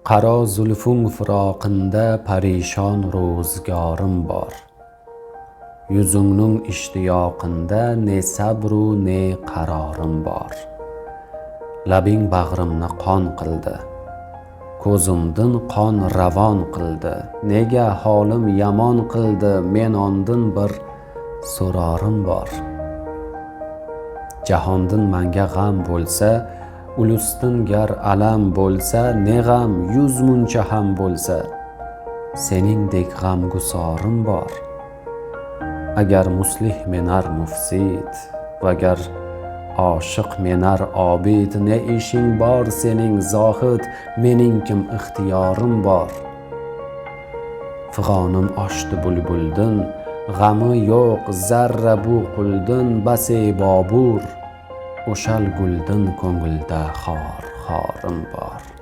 Qaro zulfung firoqinda parishon ro'zgorim bor. Yuzungning ishtiyoqinda ne sabru ne qarorim bor. Labing bag'rimni qon qildi, ko'zimdan qon ravon qildi. Nega holim yomon qildi, men ondin bir so'rorim bor. Jahondin menga g'am bo'lsa, ulustin gar alam bo'lsa, ne g'am 100 muncha ham bo'lsa, seningdek g'amgusorim bor. Agar muslih menar mufsid, vagar oshiq menar obid, ne ishing bor sening zohid, mening kim ixtiyorim bor. Fig'onim oshdi bulbuldin, g'ami yo'q zarra bu quldin, base bobur o'shal guldin ko'ngilda xorim bor.